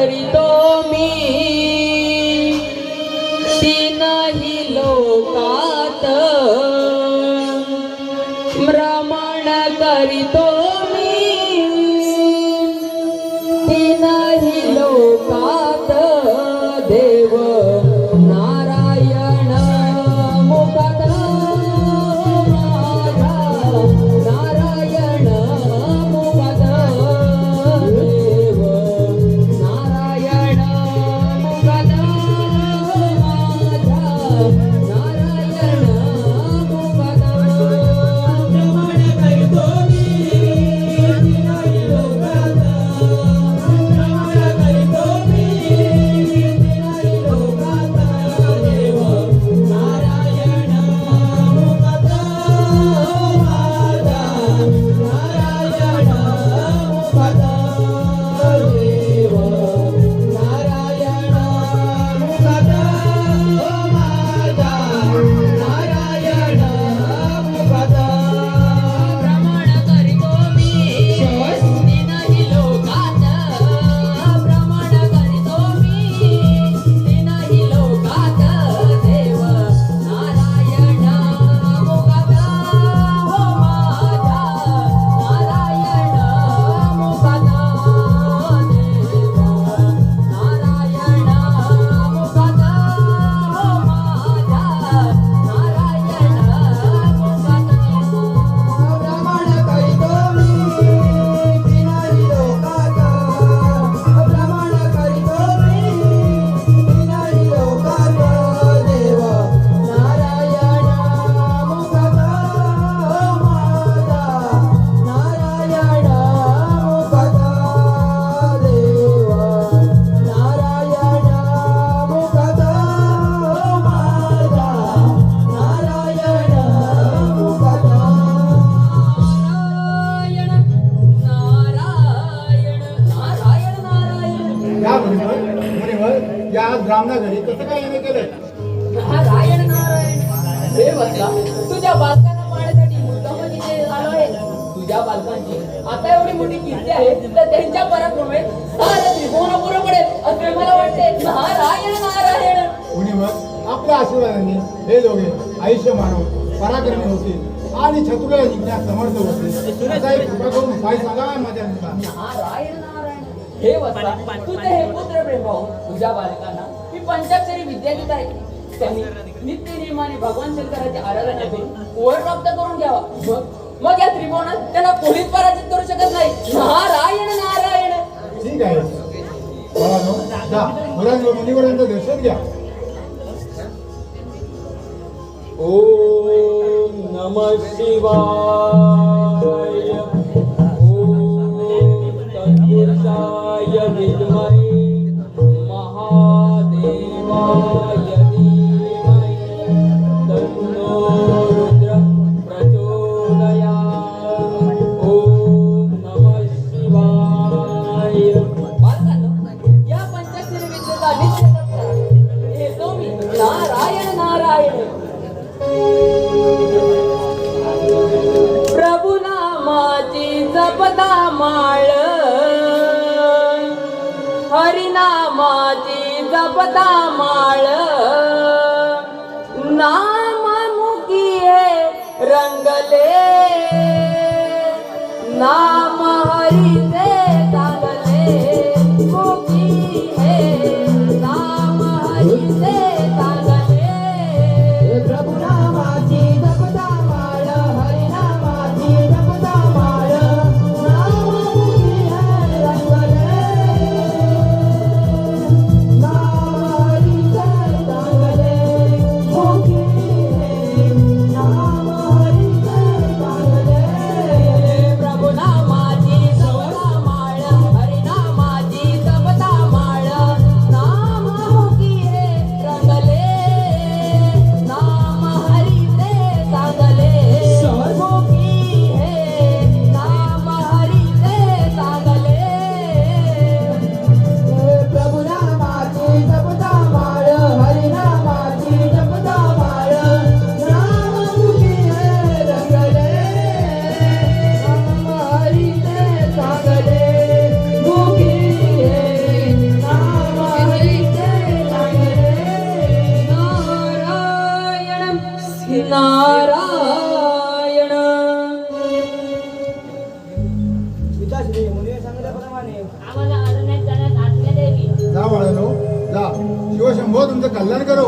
करीतो मी तीनही लोकात भ्रमण करीतो मी तीनही लोकात देव नारायण मुखात माझा नारायण मुखात देव नारायण मुखात माझा नारायण मुखात भ्रमण करीतो मी तीनही लोकात भ्रमण करीतो मी तीनही लोकात देव नारायण मुखात माझा नारायण मुखात देव नारायण मुखात माझा नारायण मुखात भ्रमण करीतो मी तीनही लोकात भ्रमण करीतो मी तीनही लोकात देव नारायण मुखात हो माझा नारायण मुखात देव नारायण मुखात हो माझा नारायण मुखात भ्रमण करीतो मी तीनही लोकात भ्रमण करीतो मी तीनही लोकात देव नारायण मुखात माझा नारायण मुखात देव नारायण मुखात माझा नारायण मुखात नारायण नारायण या मुनिवर या ब्राह्मणा घरी कसं काय येणे केलं? नारायण नारायण हे बसला तुझ्या बालकांना पाहण्यासाठी मुद्दाम तिथे आलो आहे. तुझ्या बालकांची आता एवढी मोठी कीर्ती आहे तर त्यांच्या पराक्रमे सारं त्रिभुवन पुरं पडेल असे मला वाटते. नारायण नारायण मुनिवर आपल्या आशीर्वादाने हे दोघे आयुष्य मानव पराक्रमी होतील आणि शत्रूला जिंकण्यास समर्थ होतील असा एक कृपा करून उपाय सांगा माझ्या मुला. नारायण नारायण हे बसला तुझे हे पुत्र प्रेम पाहून तुझ्या बालकांना मी पंचाक्षरी विद्या देत आहे. त्यांनी नित्य नियमाने भगवान शंकराची आराधना करून वर प्राप्त करून घ्यावा. मग या त्रिभुवनात त्यांना कोणीच पराजित करू शकत नाही. नारायण नारायण ठीक आहे बाळांनो, जा मुनिवरांचं दर्शन घ्या. ओम नमः शिवाय ओम तत्पुरुषाय विद्महे महादेवाय धीमहि तन्नो रुद्र प्रचोदयात्. ओम नमः शिवाय. बालकांनो, या पंचाक्षरी विद्येचा निश्चय करा. हे तुम्ही नारायण नारायण प्रभु नामाची जपता माळ हरिनामाची जपता माळ नाममुखी हे रंगले नाम हरीचे चांगले मुखी हे नाम हरीचे चांगले प्रभु नामाची जपता माळ हरिनामाची जपता माळ नाममुखी है रंगले नाम हरीचे चांगले मुखी है नाम हरीचे चांगले प्रभु नामाची जपता जा बाळानो जा. शिवशंभो तुमचं कल्याण करो.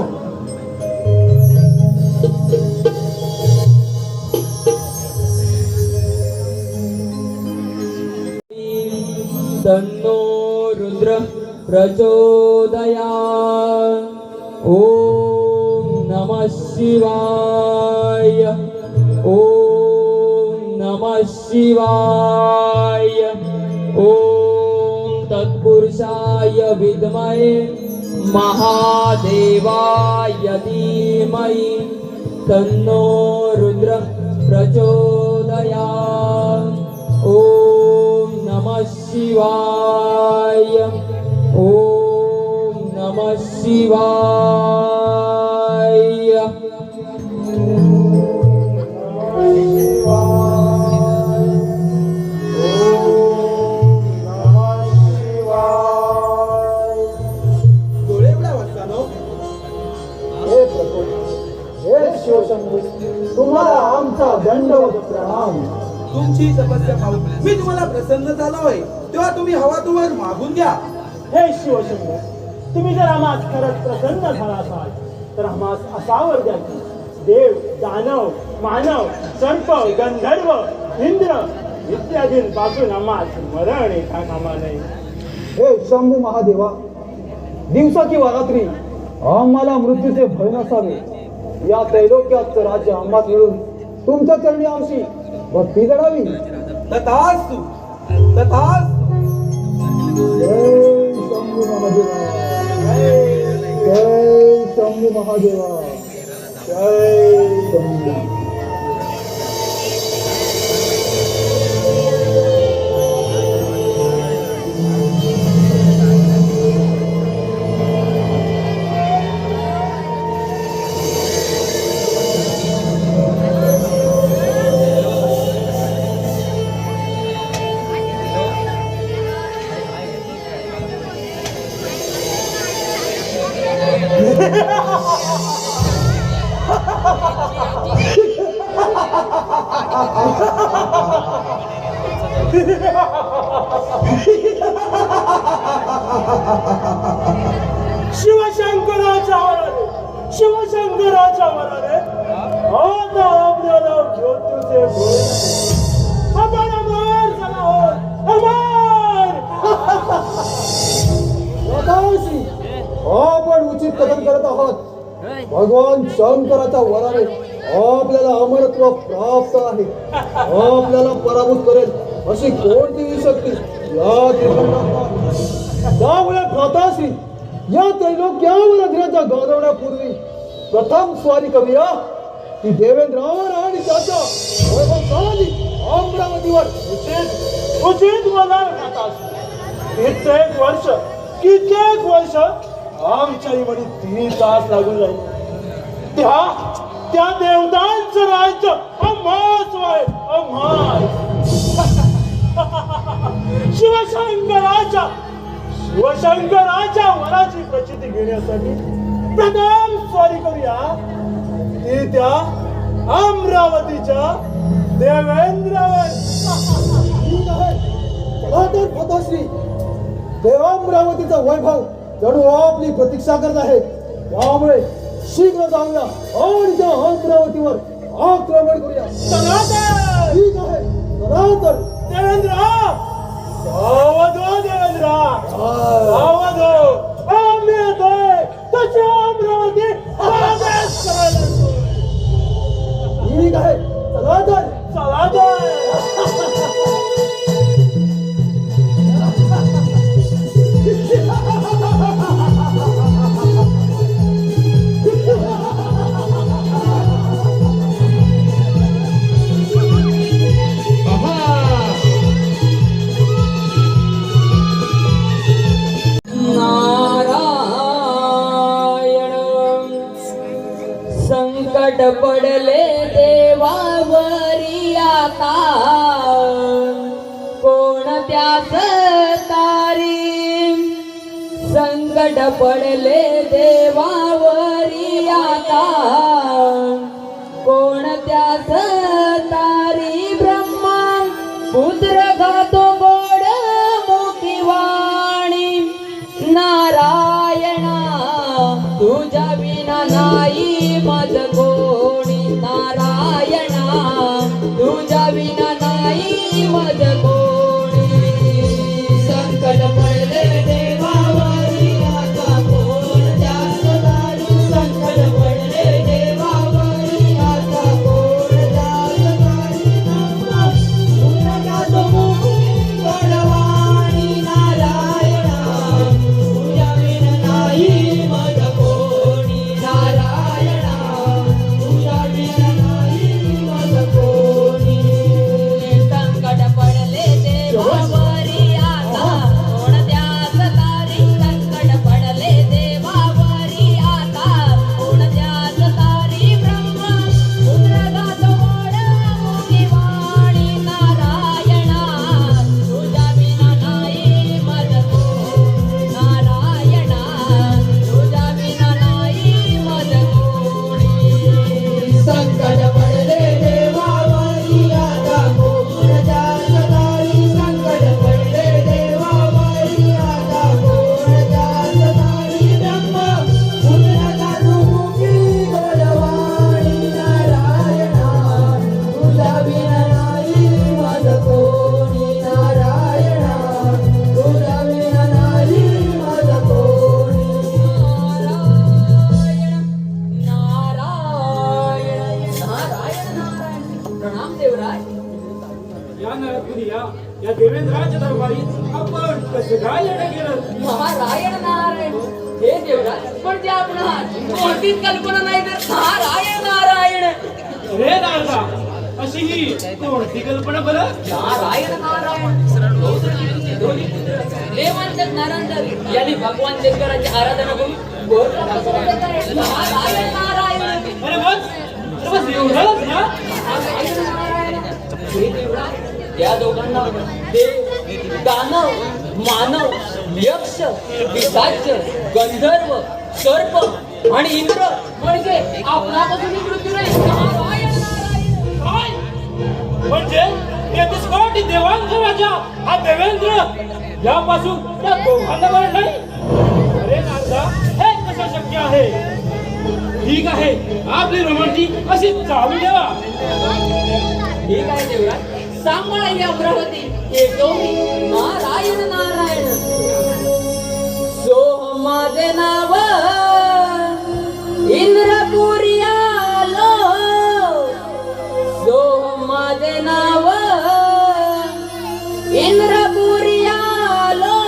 तन्नो रुद्र प्रचोदयात्. ओम नमः शिवाय. ओम नमः शिवाय. ओम तत्पुरुषाय विद्महे महादेवाय धीमहि तन्नो रुद्र प्रचोदयात्. ओम नमः शिवाय. ओम नमः शिवाय. हे शिवशंभू, तुम्हाला आमचा दंडवत प्रणाम. तुमची तपस्या पाहून मी तुम्हाला प्रसन्न झालोय, तेव्हा तुम्ही हवा तुम्हाला मागून घ्या. हे शिवशंभू, तुम्ही जर आम्हास खरंच प्रसन्न झाला असाल तर आम्हास असावर द्या की देव, दानव, मानव, सर्प, गंधर्व, इंद्र इत्यादींपासून आम्हास मरण येता कामा नये. हे शंभू महादेवा, दिवसा किंवा रात्री आम्हाला मृत्यूचे भय नसावे. या त्रैलोक्याचं राज्य आम्हास मिळून तुमच्या चरणी आमची भक्ती जडावी. तथास्तु तथास्तु. जय शंभू महादेवा, जय शंभू महादेवा, जय शंभू. शिवशंकराच्या वराने, शिवशंकराच्या वराने आता आपल्याला मृत्यूचे भय. आपण अमर झाला आहोत, अमर. आपण उचित कथन करत आहोत. भगवान शंकराच्या वराने आपल्याला अमरत्व प्राप्त आहे. आपल्याला पराभूत करेल अशी कोणतीही शक्ती या त्रिपुरात नाही. त्यामुळे भ्राताश्री, या त्रैलोक्यावर अधिराजा गाजवण्यापूर्वी प्रथम स्वारी करूया की देवेंद्रावर आणि त्याच्या वैभवशाली अमरावतीवर उचित वधार भ्राताश्री. कित्येक वर्ष आमच्या इवडी 3 तास लागून जाईल. त्या देवतांचं राज्य आम्हास आहे, आम्हास. शिवशंकराच्या वराची प्रचिती घेण्यासाठी प्रथम स्वारी करूया ती त्या अमरावतीच्या देवेंद्रावर. भ्राताश्री, ते अमरावतीचा वैभव जणू आपली प्रतीक्षा करत आहे. त्यामुळे शीघ्र जाऊया आणि त्या अमरावतीवर आक्रमण करूया. ठीक आहे सनातन. देवेंद्र, सावध हो देवेंद्र, सावध हो. आम्ही येतोय तशी अमरावती आदेश करायला. ठीक आहे सनातन, सनातन. संकट पडले देवावरी आता कोणत्याच तारी. संकट पडले देवावरी आता कोणत्याच तारी. ब्रह्मा पुत्र घातो गोड मुखी वाणी नारायण तुझ्या विना नाही मज कोणी नारायणा, तुझ्या विना नाही मज कोणी. संकट पडले देवावरी आता कोण जास्त दारी, संकट पडले देवावरी आता कोण जास्त दारी. तुझ्या मुखी वडवाणी नारायणा, तुझ्या विना नाही मज कोणी नारायणा, तुझ्या विना नाही मज कोणी. संकट पडले देवावरी आता कोण द्यास तारी, संकट पडले देवावरी आता कोण द्यास तारी. ब्रह्म रुद्रगात ओढ मुनी वाणी नारायणा, तुझ्या विना नाही मज कोणी नारायणा, तुझ्या विना नाही मज कोणी. संकट पडले देवावरी आता कोण जास तारी, संकट पडले देवावरी आता कोण जास तारी. ब्रह्म रुद्रगात मुखी वडवाणी नारायणा, तुझ्या विना नाही मज कोणी नारायणा, तुझ्या विना नाही मज कोणी. नारायण नारायण नारायण. प्रणाम देवराज. या नरकुनी या देवेंद्राच्या दरबारी आपण कसं काय येणं केलं? नारायण नारायण. हे देवराज, पण ते आपणास कोणतीच कल्पना नाही तर नारायण नारायण. रे नारदा, अशी ही कोणती कल्पना बरं? नारायण नारायण. देवांच्या ज्ञानांतर यांनी भगवान शंकराची आराधना करून वर प्राप्त केले आहे. नारायण नारायण. अरे बस एवढंच ना? नारायण नारायण. हे देवराज, या दोघांना देव, दानव, मानव, यक्ष, पिशाच, गंधर्व, सर्प आणि इंद्र म्हणजे आपणापासून पृथ्वीराज. नारायण नारायण. काय? म्हणजे 33 कोटी देवांचा राजा हा देवेंद्र यापासून त्या दोघांना बरं नाही? अरे नारदा, हे कसं शक्य आहे? ठीक आहे, आपली रमणती अशी चालू ठेवा. ठीक आहे देवराज, सांभाळा ही अमरावती. येतो मी. नारायण नारायण. सोह माझे नाव इंद्रपुरी आलो, सोह माझे नाव इंद्रपुरी आलो,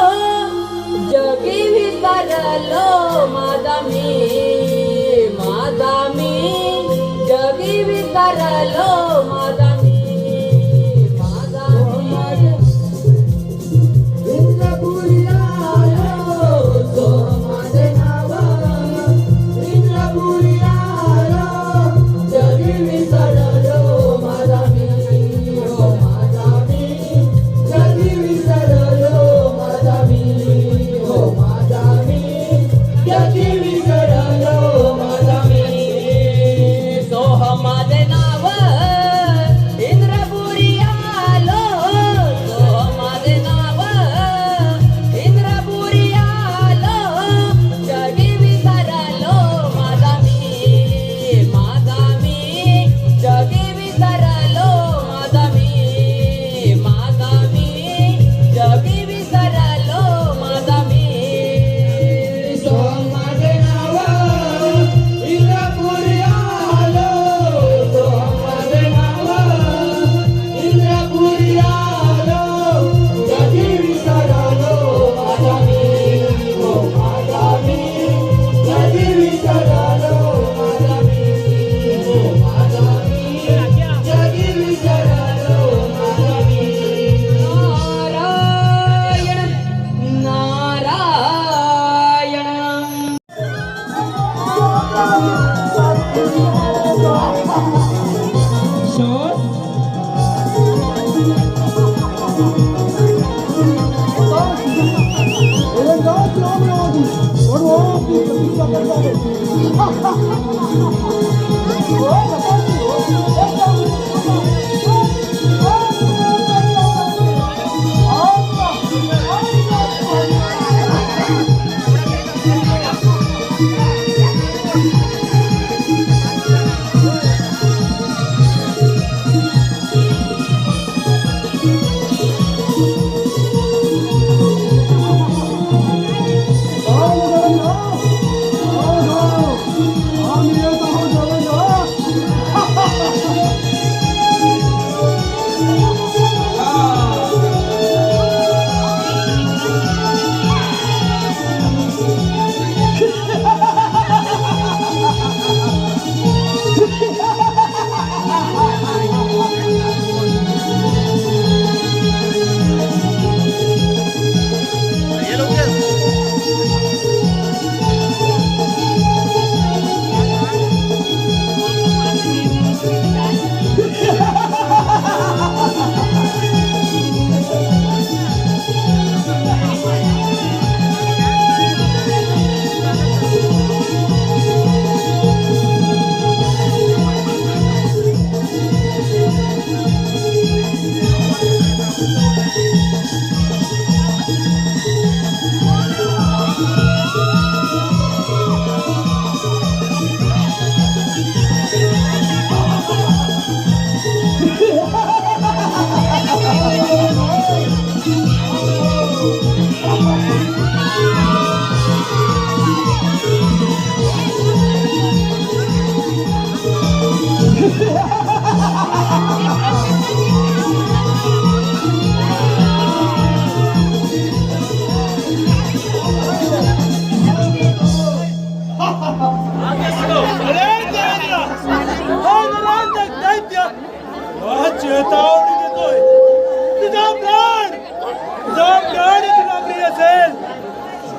जगी विसरलो माझा मी, माझा मी जगी विसरलो माझा मी, माझा मी. इंद्रपुरी आलो, सोह माझे नाव इंद्रपुरी आलो, जगी विसरलो माझा मी, हो माझा मी जगी विसरलो माझा मी, हो माझा मी जगी विसरलो माझा मी. सोह माझे नाव इंद्रपुरी आलो, सोह माझे नाव इंद्रपुरी आलो, जगी विसरलो माझा मी, माझा मी जगी विसरलो माझा मी, माझा मी जगी विसरलो माझा मी. सोह माझे नाव इंद्रपुरी आलो, सोह माझे नाव इंद्रपुरी आलो, जगी विसरलो माझा मी, हो माझा मी जगी विसरलो माझा मी, हो माझा मी जगी विसरलो माझा मी. नारायण नारायण. Oh,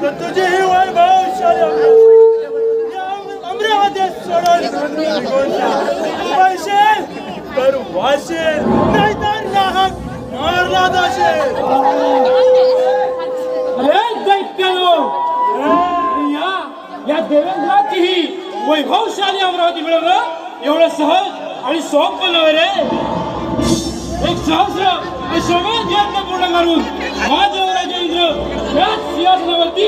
तर तुझी ही वैभवशाली अमरावती सोडून निघून जा. पैसे तर वाशेल नाहीतर नाहक मारला जाशील. अरे दैत्यानो, या देवेंद्राची ही वैभवशाली अमरावती मिळवणं एवढं सहज आणि सोपं नव्हे रे. एक सहस्र अश्वमेध यज्ञ पूर्ण करून माझा राजेंद्र याच सिंहासनावरती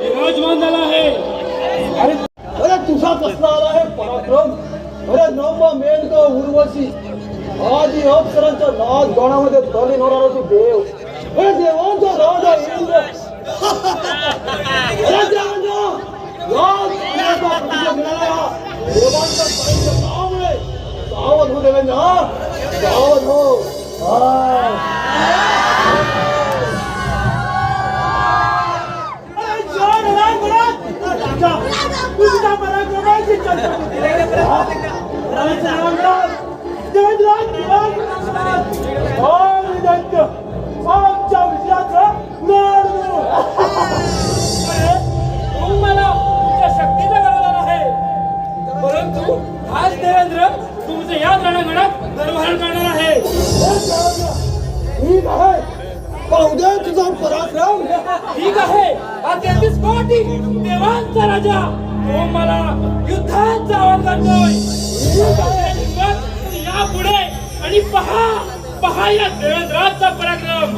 विराजमान झाला आहे. अरे तुझा कसला आला आहे पराक्रम. अरे नव मेघ उर्वशी आधी अप्सरांच्या नाच गाण्यामध्ये तली होणारा तू देव. अरे देवांचा राजा इंद्र. अरे देवांना याच इंद्राचा प्रतिजय मिळाला. देवांच्या साहित्य नावामुळे सावध हो देवेंद्र, सावध हो. तुझ्या पराक्रमाची आमच्या विजयाचं तुम्हाला तुमच्या शक्तीचा गरज आहे, परंतु आज देवेंद्र तुमचं या रणांगणात निर्वहन करणार आहे. ठीक आहे, पाहू दे तुझा पराक्रम. ठीक आहे. हा 33 कोटी देवांचा राजा तो मला युद्धात आवाहन करतोय. या पुढे आणि पहा या देवेंद्राचा पराक्रम.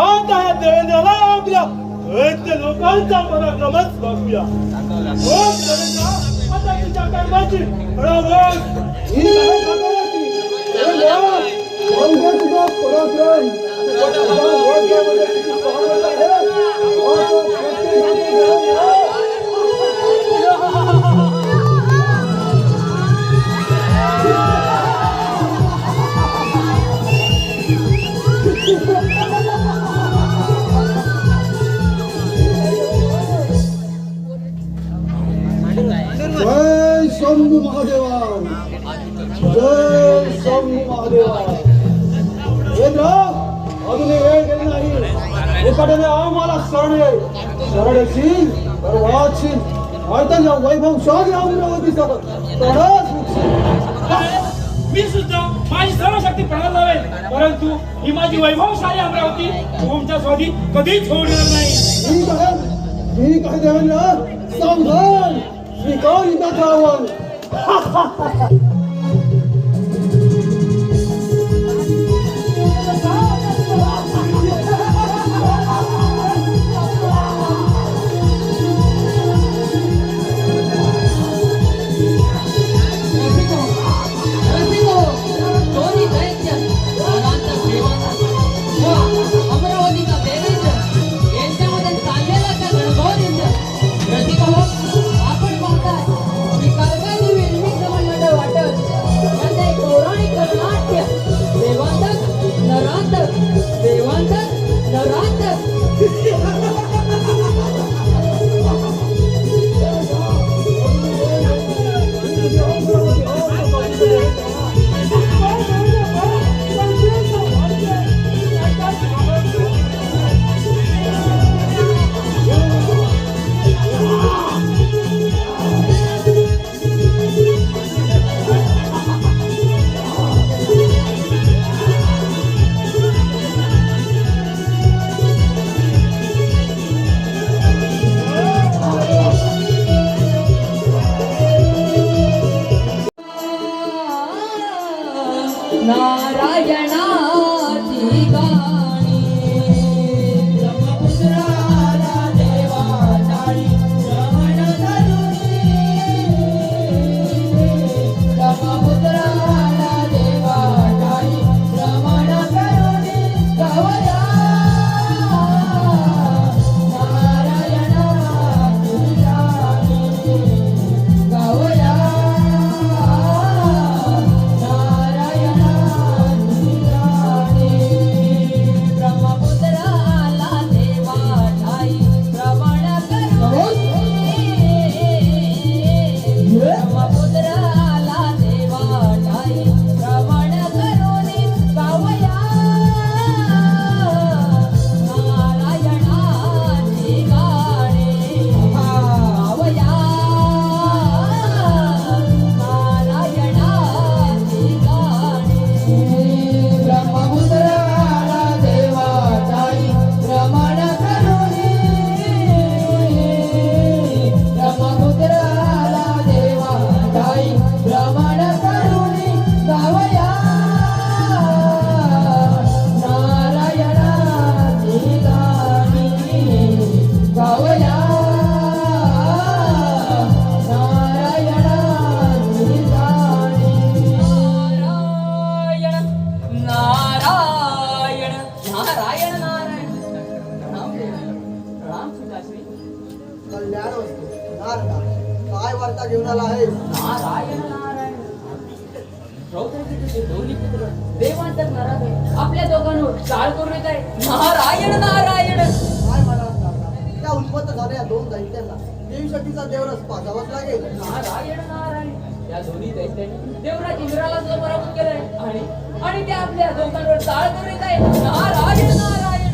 आता या देवेंद्राला आपल्या लोकांचा पराक्रमच बघूया. आता तुझ्या कर्माची फळावळ. ठीक आहे चक्रवर्ती. पाहू दे तुझा पराक्रम. जय शंभू महादेवा, जय शंभू महादेवा. इंद्र अजून वेळ गेली नाही. एखाद्याने आम्हाला शरण येशील तर वाचशील, नाहीतर या वैभवशाली अमरावतीचा तडस मी सुद्धा माझी सर्व शक्ती पणाला लावेल, परंतु ही माझी वैभवशाली अमरावती तुमच्या स्वाधी कधीच होणार नाही. ठीक आहे देवेंद्र, सावधान. स्वीकार युद्धाचं आव्हान. अमरावतीचा देवेंद्र यांच्यामध्ये चाललेला त्या गणगौर आपण पाहताय की कारखानी वेल्मी मंडळ वाटत म्हणजे पौराणिक नाट्य देवांतर नरांतर कल्याण वस्तू नारदा काय वार्ता घेऊन आला आहे? नारायण नारायण रौद्राचे तुझे दोन्ही पुत्र देवांतर नराधे आपल्या दोघांवर चाळ करून येत आहे. नारायण नारायण काय म्हणालात नारदा? त्या उत्पन्न झालेल्या दोन दैत्यांना देवीशक्तीचा देवरस पाजावाच लागेल. नारायण नारायण या दोन्ही दैत्यांनी देवराज इंद्राला जो पराभूत केलाय आणि ते आपल्या दोघांवर चाळ करून येत आहे. नारायण नारायण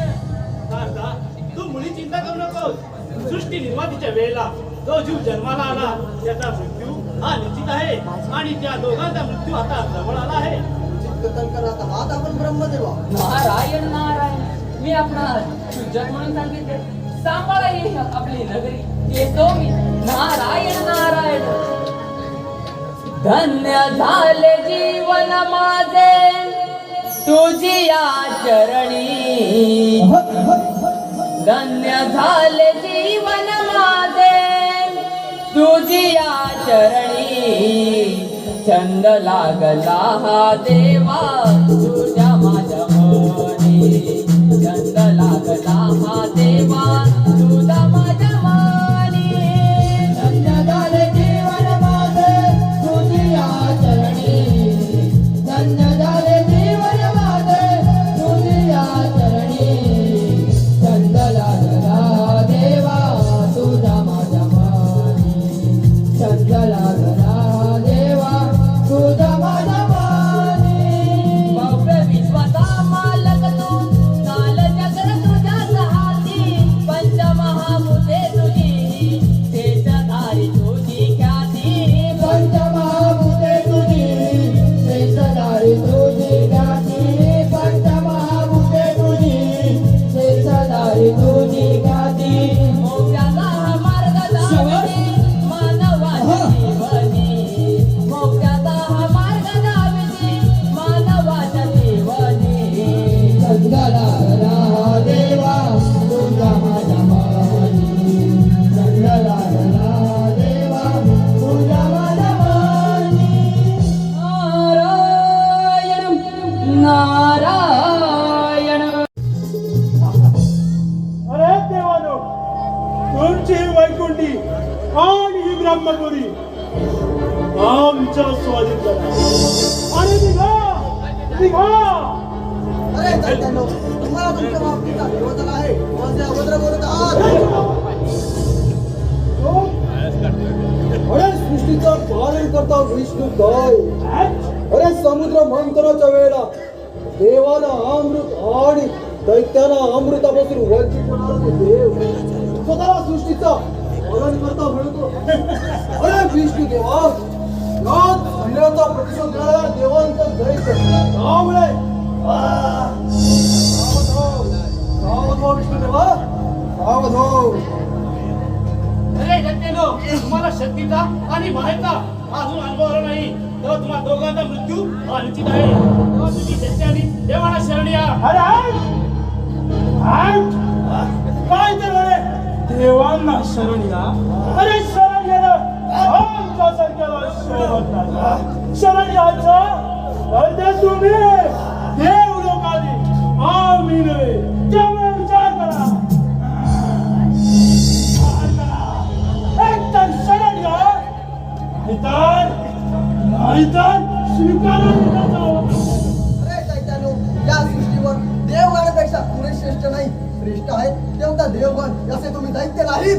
नारदा, तू मुळी चिंता करू नकोस. सृष्टी निर्मातीच्या वेळेला जो जीव जन्माला आला त्याचा मृत्यू हा निश्चित आहे आणि त्या दोघांचा मृत्यू आता जवळ आला आहे. कथन करत आहात आपण ब्रह्मदेवा. नारायण नारायण मी आपणास जग म्हणून सांगितले. सांभाळा येईल आपली नगरी येतो मी. नारायण नारायण धन्य झाले जीवन माझे तुझी या चरणी. धन्य झाले जीवन माझे तुझी या चरणी. छंद लागला हा देवा तुझ्या माझ्या मनी. छंद लागला हा देवा तुझा माझ्या मनी. धन्य झाले जीवन माझे तुझी या चरणी. धन्य झाले जीवन माझे तुझी या चरणी. छंद लागला देवा तुझा माझ्या मनी. छंद लागला देवा तुझा माझा मानी. भव्य विश्वाचा मालक तू काल चक्र तुझ्याच हाती. पंचमहाभूते तुझी शेषधारी तुझी ख्याती. पंचमहाभूते तुझी शेषधारी तुझी ख्याती. पंचमहाभूते तुझी शेषधारी तुझी ख्याती. मोक्षाचा मार्ग दाविती मानवाची जीवनी. मोक्षाचा मार्ग दाविती मानवाच्या जीवनी. छंद लागला देवा तुझा माझ्या मनी. छंद लागला देवा तुझा माझ्या मनी. नारायण नारायण अरे देवानो, तुमची वैकुंठी आणि ही ब्रह्मपुरी आमच्या स्वाधीन करा. आणि निघा. अरे दैत्यांनो, तुम्हाला तुमच्या बाबतीचा विरोध आहे. माझे अभद्र बोलत आहात. अरे सृष्टीचा पालन करता विष्णू काय? अरे समुद्र मंथनाच्या वेळेला देवाला अमृत आणि दैत्याला अमृतापासून वंचित होणारा तो देव स्वतःला सृष्टीचा पालन करता म्हणतो. अरे विष्णू देवा, या धन्याचा प्रतिशोध घेणाऱ्या देवांचं दैत्य त्यामुळे सावध हो विष्णू देवा, सावध हो. अरे दैत्यानो, तुम्हाला शक्तीचा आणि मायेचा अजून अनुभव आला नाही तेव्हा तुम्हा दोघांचा मृत्यू हा निश्चित आहे. तेव्हा तुम्ही दैत्याने देवाला शरण या. काय तर देवांना शरण या. अरे शरण गेलं आमच्या सारख्याला शोभत नाही. शरण यायचं तर ते तुम्ही देव लोकांनी आम्ही नव्हे. त्यामुळे विचार करा. एकतर शरण घ्या, नाहीतर स्वीकारून जाऊ. अरे दैत्यानो, या सृष्टीवर देवगणापेक्षा पुढे श्रेष्ठ नाही, श्रेष्ठ आहे तेवढा देवगण असे तुम्ही दैत्य नाहीत.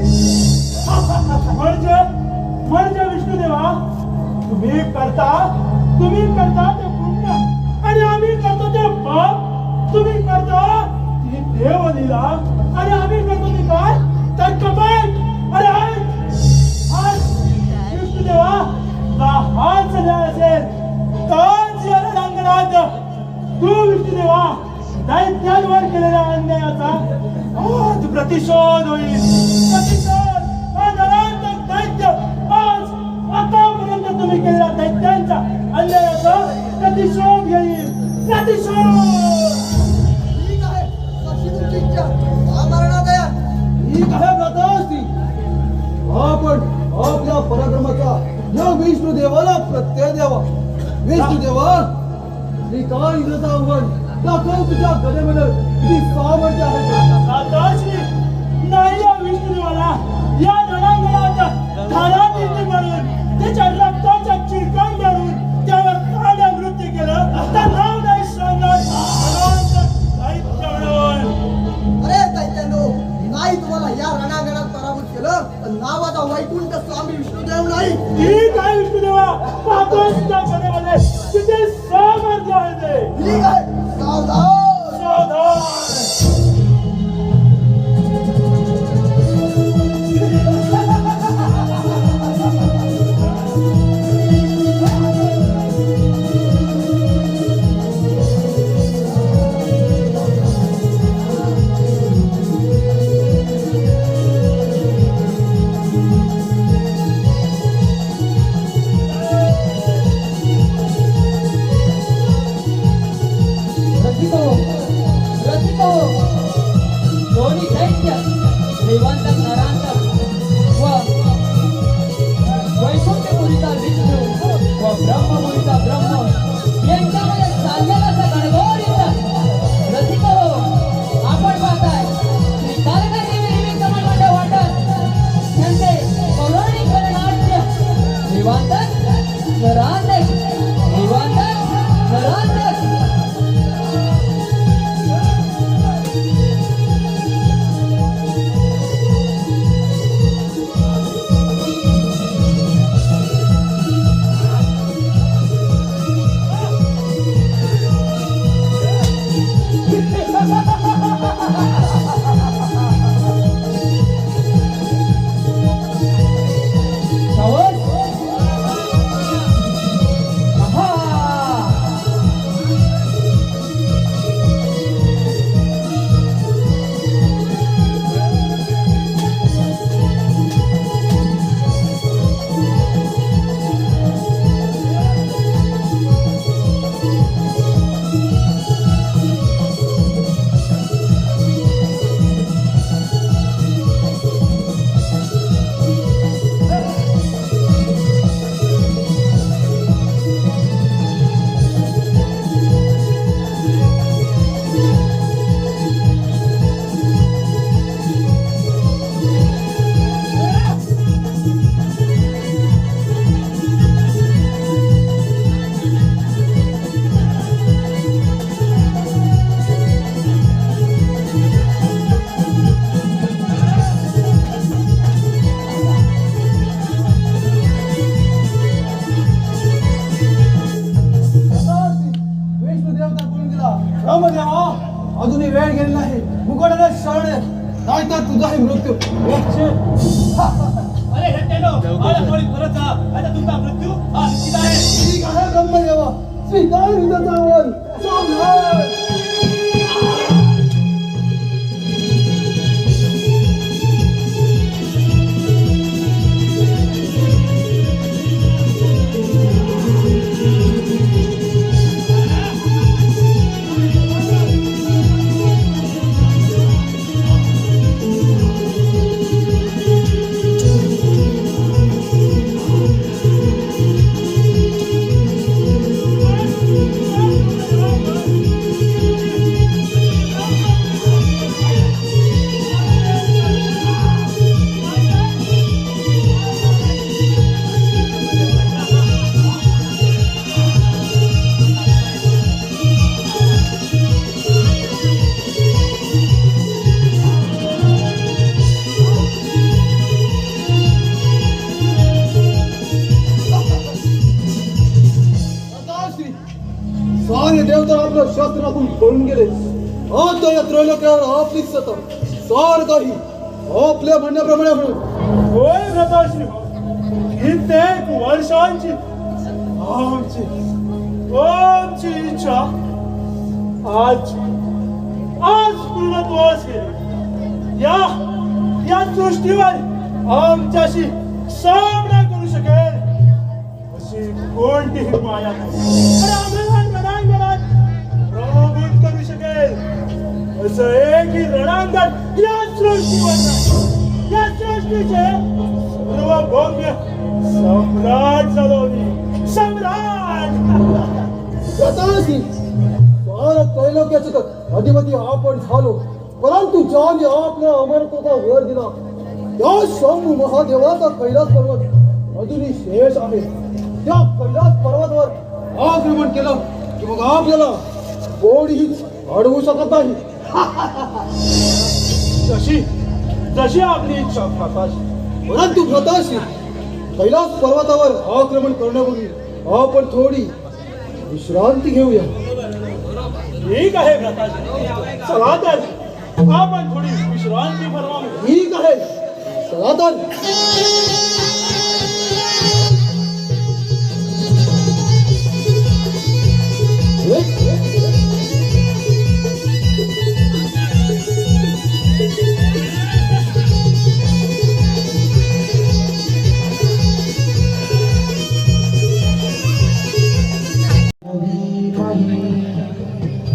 म्हणजे विष्णुदेवा, तुम्ही करता ते पुण्य आणि आम्ही करतो ते पाप. तुम्ही करता ती देवलीला आणि आम्ही करतो ते काय तर कपाट. अरे आज विष्णुदेवा, हाच न्याय असेल तोच या रणांगणात तू विष्णुदेवा दैत्यांवर केलेल्या अन्यायाचा आज प्रतिशोध होईल. प्रतिशोध. हा नरांतक दैत्य आज आतापर्यंत तुम्ही केलेल्या दैत्यांचा अन्यायाचा प्रतिशोध घेईल. प्रतिशोध. ठीक आहे, कशी तुमची इच्छा आमरणात या. ठीक आहे व्रतास्ती. आपण आपल्या पराक्रमाचा या विष्णू देवाला प्रत्यय द्यावा. विष्णू देवा, मी काय इंद्राचा आव्हान दाखव तुझ्या गदेमध्ये किती सामर्थ्य आहे. नाही या विष्णुदेवाला या या रणांगणात पराभूत केलं तर नावाचा वैकुंठ स्वामी विष्णुदेव नाही. ठीक आहे विष्णुदेवा, पाहतोय तुझ्या कथेमध्ये किती सामर्थ्य आहे ते. ठीक आहे, सावधान. सावधान. रसिको, रसिको, दोन्ही दैत्य देवांतक नरांतक व वैकुंठपुरीचा विष्णू व ब्रह्मपुरीचा ब्रह्म यांच्यामध्ये चाललेला असा गणगोळ युद्ध. रसिको, आपण पाहताय श्री कालिका देवी निमित्त मनमंडळ वाटत त्यांचे पौराणिक गणनाट्य देवांतक नरांतक, देवांतक नरांतक. विष्णुदेवता बोलून दिला, ब्रह्मदेवा अजूनही वेळ गेलेला आहे. मुकुटाला शरण ये, नाहीतर तुझाही मृत्यू. अरे हट्टेनो, मला थोडी परत जा. आता तुमचा मृत्यू हा निश्चित आहे. ठीक आहे ब्रह्मदेवा, स्वीकार हृदयाचा वर. सावधान. सारे देवता आपल्या शास्त्रातून पळून गेले. आता या त्रैलोक्यावर आपली सत्ता सार काही आपल्या म्हणण्याप्रमाणे होईल. होय व्रताश्री, कित्येक वर्षांची आमची इच्छा आज पूर्णत्वास गेली. या सृष्टीवर आमच्याशी सामना करू शकेल अशी कोणतीही माया नाही. रणांगणात प्रभूत करू शकेल असं एकही रणांगण या सृष्टीवर नाही. या सृष्टीचे सर्वभौम्य सम्राट झालो मी, सम्राट. स्वतःशी भारत त्रैलोक्याचे अधिपती आपण झालो, परंतु ज्याने आपल्या अमरत्वाचा वर दिला त्या शंभू महादेवाचा कैलास पर्वत अजूनही शेष आहे. त्या कैलास पर्वतावर आक्रमण केलं की मग आपल्याला कोणीही अडवू शकत नाही. जशी आपली इच्छा भ्राताजी. परंतु भ्राताश्री, कैलास पर्वतावर आक्रमण करण्यापूर्वी आपण थोडी विश्रांती घेऊया. ठीक आहे भ्राताजी, चला तर आपण थोडी विश्रांती फरमावी. ठीक आहे, चला तर.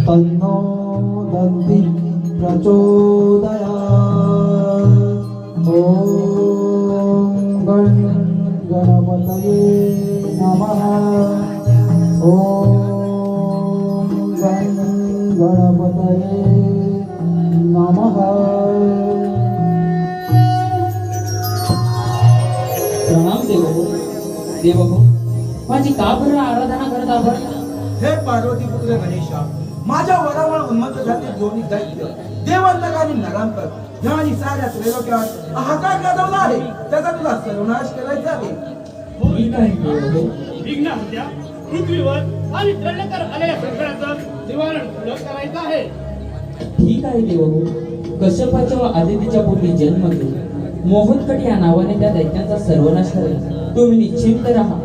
तन्नो दन्ति प्रचोदयात्. ॐ गणपतये नमः. ॐ गणपतये नमः. प्रणाम देवहो. देवहो, माझी का बरं आराधना करत आपण? हे पार्वती पुत्र गणेशा, माझ्या वरावर उन्मत्त झाले दोन्ही दैत्य देवांतकाने नरांतर आणि साऱ्या त्रैलोक्यात हाहाकार गाजवला आहे. त्याचा तुला सर्वनाश करायचा आहे. ठीक आहे देवहो. विघ्नहत्या पृथ्वीवर आणि त्रैलोक्यावर आलेल्या संकटाचं निवारण तुला करायचं आहे. ठीक आहे देवहो. कश्यपाच्या व आदितीच्या पोटी जन्म घेऊन मोहनकट या नावाने त्या दैत्यांचा सर्वनाश करेल. तुम्ही निश्चिंत राहा.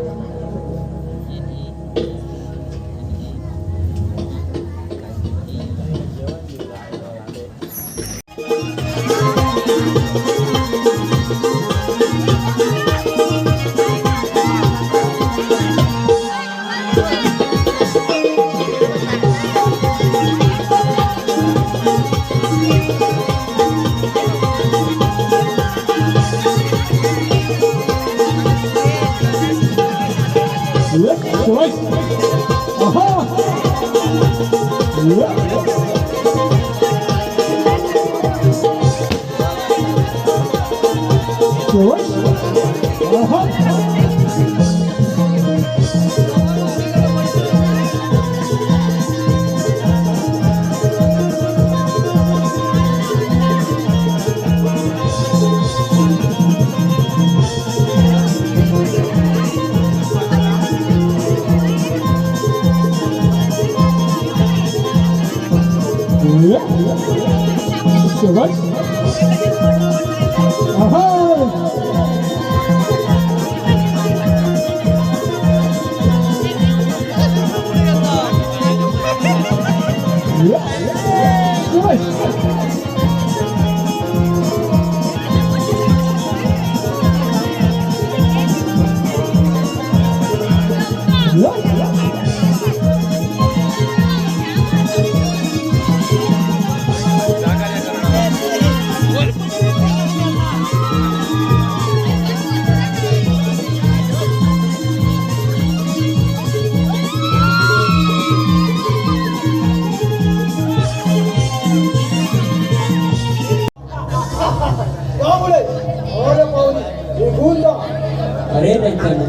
अरे दैत्यानो,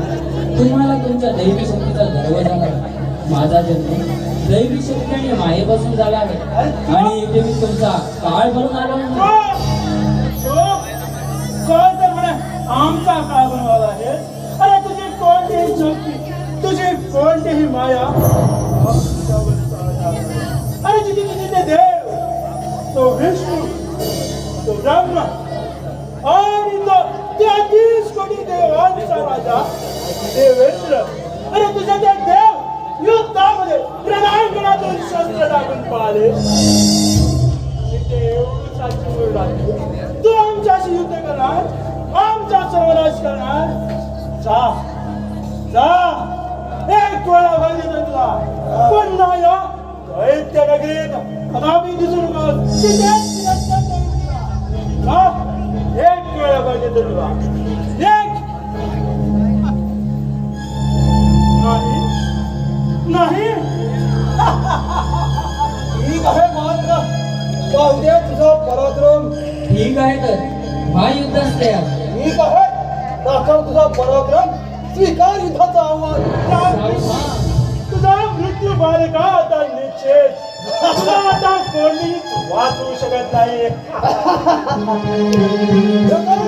तुम्हाला तुमच्या दैवी शक्तीचा गर्व झाला. माझा जन्म दैवी शक्ती आणि मायेपासून झाला आहे आणि इथे मी तुमचा काळ भरून आलो आमचा काळ बनवाला आहे. अरे तुझी कोणतीही शक्ती, तुझी कोणतीही माया, अरे जिथे जिथे देव, तो विष्णू, तो ब्रह्मा आणि तो 33 कोटी देवांचा राजा देवेंद्र. अरे तुझे ते देव युद्धामध्ये रणांगणातून शस्त्र टाकून पाहिले. तू आमच्याशी युद्ध करणार, आमचा सर्वनाश करणार. जा जा, एक वेळा पाहिजे तुला, पुन्हा या दैत्य नगरीत कदापि दिसू नकोस. एक वेळा पाहिजे तुला, एक. नाही ठीक आहे मात्र, पाहू दे तुझा पराक्रम. ठीक आहे तर महायुद्धास तयार. ठीक आहे, दाखव तुझा पराक्रम. स्वीकार युद्धाचं आव्हान. तुझा मृत्यू बालका आता निश्चित. तुला आता कोणीच वाचवू शकत नाही. प्रकरण